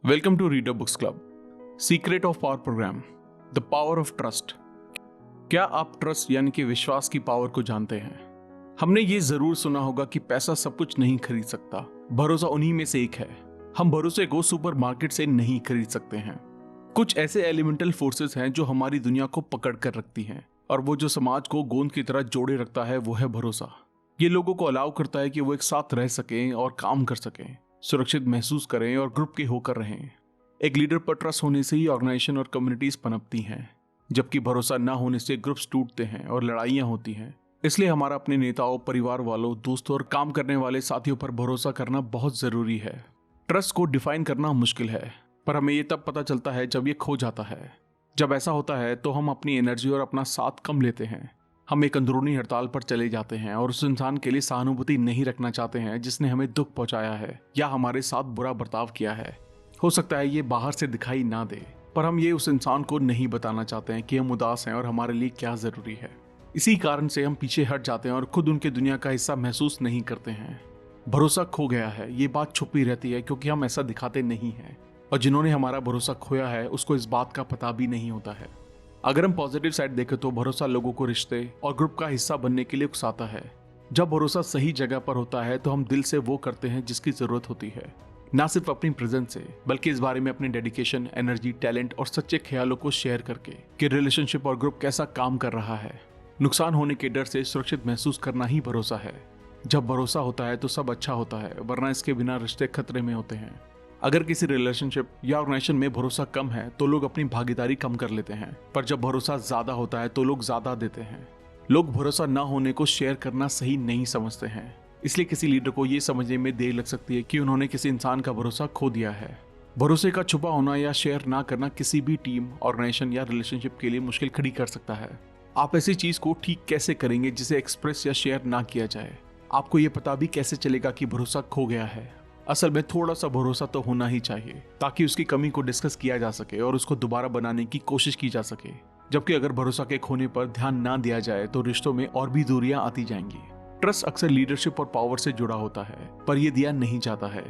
Welcome to reader books club. Secret of power program, the power of trust. क्या आप trust यानी कि विश्वास की पावर को जानते हैं? हमने ये जरूर सुना होगा कि पैसा सब कुछ नहीं खरीद सकता, भरोसा उन्हीं में से एक है। हम भरोसे को सुपरमार्केट से नहीं खरीद सकते हैं। कुछ ऐसे एलिमेंटल फोर्सेस हैं जो हमारी दुनिया को पकड़ कर रखती हैं, और वो जो समाज को गोंद की तरह जोड़े रखता है वो है भरोसा। ये लोगों को अलाउ करता है कि वो एक साथ रह सकें और काम कर सकें, सुरक्षित महसूस करें और ग्रुप के होकर रहें। एक लीडर पर ट्रस्ट होने से ही ऑर्गेनाइजेशन और कम्युनिटीज पनपती हैं, जबकि भरोसा ना होने से ग्रुप्स टूटते हैं और लड़ाइयां होती हैं। इसलिए हमारा अपने नेताओं, परिवार वालों, दोस्तों और काम करने वाले साथियों पर भरोसा करना बहुत जरूरी है। ट्रस्ट को डिफाइन करना मुश्किल है, पर हमें ये तब पता चलता है जब ये खो जाता है। जब ऐसा होता है तो हम अपनी एनर्जी और अपना साथ कम लेते हैं। हम एक अंदरूनी हड़ताल पर चले जाते हैं और उस इंसान के लिए सहानुभूति नहीं रखना चाहते हैं जिसने हमें दुख पहुंचाया है या हमारे साथ बुरा बर्ताव किया है। हो सकता है ये बाहर से दिखाई ना दे, पर हम ये उस इंसान को नहीं बताना चाहते हैं कि हम उदास हैं और हमारे लिए क्या जरूरी है। इसी कारण से हम पीछे हट जाते हैं और खुद उनके दुनिया का हिस्सा महसूस नहीं करते हैं। भरोसा खो गया है, ये बात छुपी रहती है क्योंकि हम ऐसा दिखाते नहीं हैं, और जिन्होंने हमारा भरोसा खोया है उसको इस बात का पता भी नहीं होता है। अगर हम पॉजिटिव साइड देखें तो भरोसा लोगों को रिश्ते और ग्रुप का हिस्सा बनने के लिए उकसाता है। जब भरोसा सही जगह पर होता है तो हम दिल से वो करते हैं जिसकी जरूरत होती है, ना सिर्फ अपनी प्रेजेंस से बल्कि इस बारे में अपने डेडिकेशन, एनर्जी, टैलेंट और सच्चे ख्यालों को शेयर करके कि रिलेशनशिप और ग्रुप कैसा काम कर रहा है। नुकसान होने के डर से सुरक्षित महसूस करना ही भरोसा है। जब भरोसा होता है तो सब अच्छा होता है, वरना इसके बिना रिश्ते खतरे में होते हैं। अगर किसी रिलेशनशिप या ऑर्गेनाइजेशन में भरोसा कम है तो लोग अपनी भागीदारी कम कर लेते हैं, पर जब भरोसा ज्यादा होता है तो लोग ज्यादा देते हैं। लोग भरोसा ना होने को शेयर करना सही नहीं समझते हैं, इसलिए किसी लीडर को यह समझने में देर लग सकती है कि उन्होंने किसी इंसान का भरोसा खो दिया है। भरोसे का छुपा होना या शेयर ना करना किसी भी टीम, ऑर्गेनाइजेशन या रिलेशनशिप के लिए मुश्किल खड़ी कर सकता है। आप ऐसी चीज को ठीक कैसे करेंगे जिसे एक्सप्रेस या शेयर ना किया जाए? आपको यह पता भी कैसे चलेगा कि भरोसा खो गया है? असल में थोड़ा सा भरोसा तो होना ही चाहिए ताकि उसकी कमी को डिस्कस किया जा सके और उसको दोबारा बनाने की कोशिश की जा सके। जबकि अगर भरोसा के खोने पर ध्यान ना दिया जाए तो रिश्तों में और भी दूरियां आती जाएंगी। ट्रस्ट अक्सर लीडरशिप और पावर से जुड़ा होता है, पर यह दिया नहीं जाता है।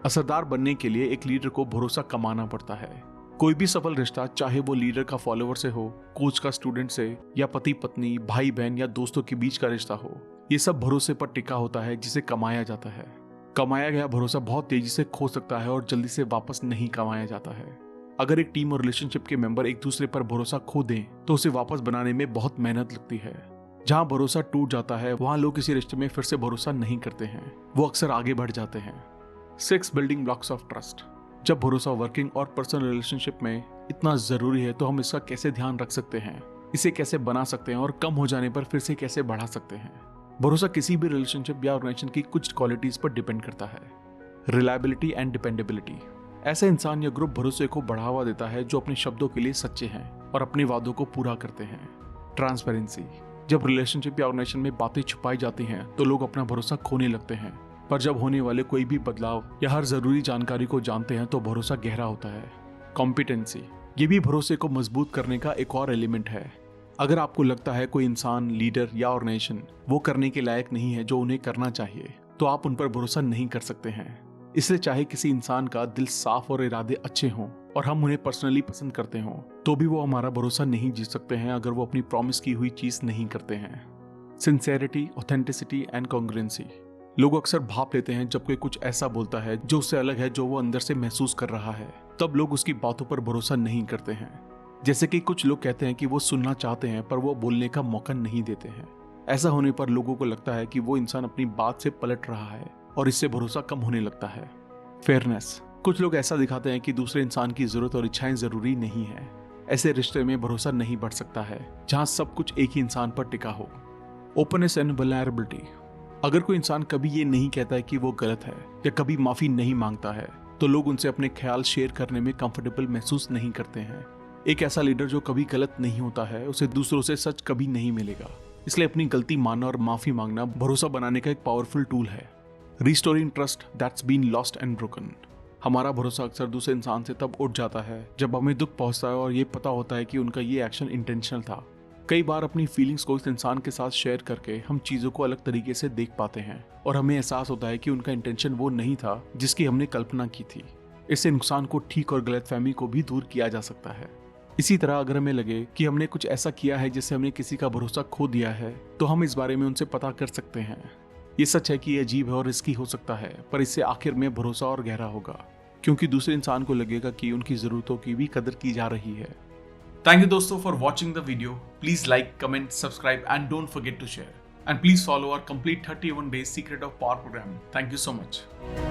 असरदार बनने के लिए एक लीडर को भरोसा कमाना पड़ता है। कोई भी सफल रिश्ता, चाहे वो लीडर का फॉलोवर से हो, कोच का स्टूडेंट से, या पति पत्नी, भाई बहन या दोस्तों के बीच का रिश्ता हो, ये सब भरोसे पर टिका होता है जिसे कमाया जाता है। कमाया गया भरोसा बहुत तेजी से खो सकता है और जल्दी से वापस नहीं कमाया जाता है। अगर एक टीम और रिलेशनशिप के मेंबर एक दूसरे पर भरोसा खो दें तो उसे वापस बनाने में बहुत मेहनत लगती है। जहां भरोसा टूट जाता है वहां लोग किसी रिश्ते में फिर से भरोसा नहीं करते हैं, वो अक्सर आगे बढ़ जाते हैं। 6 बिल्डिंग ब्लॉक्स ऑफ ट्रस्ट। जब भरोसा वर्किंग और पर्सनल रिलेशनशिप में इतना जरूरी है तो हम इसका कैसे ध्यान रख सकते हैं, इसे कैसे बना सकते हैं और कम हो जाने पर फिर से कैसे बढ़ा सकते हैं? भरोसा किसी भी रिलेशनशिप या ऑर्गेनाइजेशन की कुछ क्वालिटीज पर डिपेंड करता है। Reliability and dependability. ऐसा इंसान या ग्रुप भरोसे को बढ़ावा देता है जो अपने शब्दों के लिए सच्चे हैं और अपने वादों को पूरा करते हैं। ट्रांसपेरेंसी। जब रिलेशनशिप या ऑर्गेनाइजेशन में बातें छुपाई जाती हैं तो लोग अपना भरोसा खोने लगते हैं, पर जब होने वाले कोई भी बदलाव या हर जरूरी जानकारी को जानते हैं तो भरोसा गहरा होता है। कॉम्पिटेंसी। ये भी भरोसे को मजबूत करने का एक और एलिमेंट है। अगर आपको लगता है कोई इंसान, लीडर या ऑर्गेनाइजेशन वो करने के लायक नहीं है जो उन्हें करना चाहिए, तो आप उन पर भरोसा नहीं कर सकते हैं। इसलिए चाहे किसी इंसान का दिल साफ और इरादे अच्छे हों और हम उन्हें पर्सनली पसंद करते हों, तो भी वो हमारा भरोसा नहीं जीत सकते हैं अगर वो अपनी प्रॉमिस की हुई चीज नहीं करते हैं। Sincerity, authenticity and congruency. लोग अक्सर भाप लेते हैं जब कोई कुछ ऐसा बोलता है जो उससे अलग है जो वो अंदर से महसूस कर रहा है, तब लोग उसकी बातों पर भरोसा नहीं करते हैं। जैसे कि कुछ लोग कहते हैं कि वो सुनना चाहते हैं पर वो बोलने का मौका नहीं देते हैं। ऐसा होने पर लोगों को लगता है कि वो इंसान अपनी बात से पलट रहा है और इससे भरोसा कम होने लगता है। फेयरनेस। कुछ लोग ऐसा दिखाते हैं कि दूसरे इंसान की जरूरत और इच्छाएं जरूरी नहीं है। ऐसे रिश्ते में भरोसा नहीं बढ़ सकता है जहां सब कुछ एक ही इंसान पर टिका हो। Openness and vulnerability. अगर कोई इंसान कभी ये नहीं कहता है कि वो गलत है या कभी माफी नहीं मांगता है तो लोग उनसे अपने ख्याल शेयर करने में कंफर्टेबल महसूस नहीं करते हैं। एक ऐसा लीडर जो कभी गलत नहीं होता है उसे दूसरों से सच कभी नहीं मिलेगा। इसलिए अपनी गलती मानना और माफी मांगना भरोसा बनाने का एक पावरफुल टूल है। Restoring trust that's been lost and broken. हमारा भरोसा अक्सर दूसरे इंसान से तब उठ जाता है जब हमें दुख पहुंचता है और ये पता होता है कि उनका ये एक्शन इंटेंशनल था। कई बार अपनी फीलिंग्स को इस इंसान के साथ शेयर करके हम चीजों को अलग तरीके से देख पाते हैं और हमें एहसास होता है कि उनका इंटेंशन वो नहीं था जिसकी हमने कल्पना की थी। इससे नुकसान को ठीक और गलतफहमी को भी दूर किया जा सकता है। इसी तरह अगर हमें लगे कि हमने कुछ ऐसा किया है जिससे हमने किसी का भरोसा खो दिया है, तो हम इस बारे में उनसे पता कर सकते हैं। ये सच है कि ये अजीब है और रिस्की हो सकता है, पर इससे आखिर में भरोसा और गहरा होगा, क्योंकि दूसरे इंसान को लगेगा कि उनकी जरूरतों की भी कदर की जा रही है। थैंक यू दोस्तों for watching the video. Please like, comment, subscribe and don't forget to share. And please follow our complete 31 days Secret of Power program. Thank you so much.